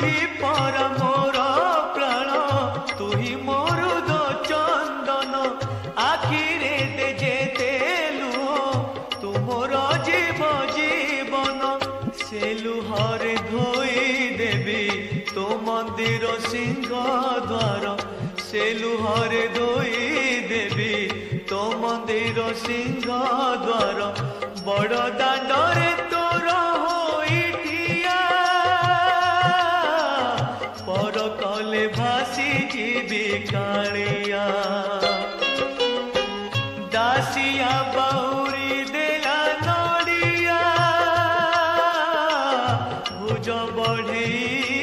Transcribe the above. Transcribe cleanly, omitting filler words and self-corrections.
ही परा मोर प्राण तू ही मोर दो चंदन आखिरे दे जेते लुह तू मोर जीव जीवन से लुहरे धोई देवी तो मंदिर सिंह द्वार से लुहरे धोई देवी तो मंदिर सिंह द्वार बड़ दांडरे तोर होई ठिया पर कले भासी जीवी कालिया दासिया बाउरी देला नड़िया भुज बढ़ई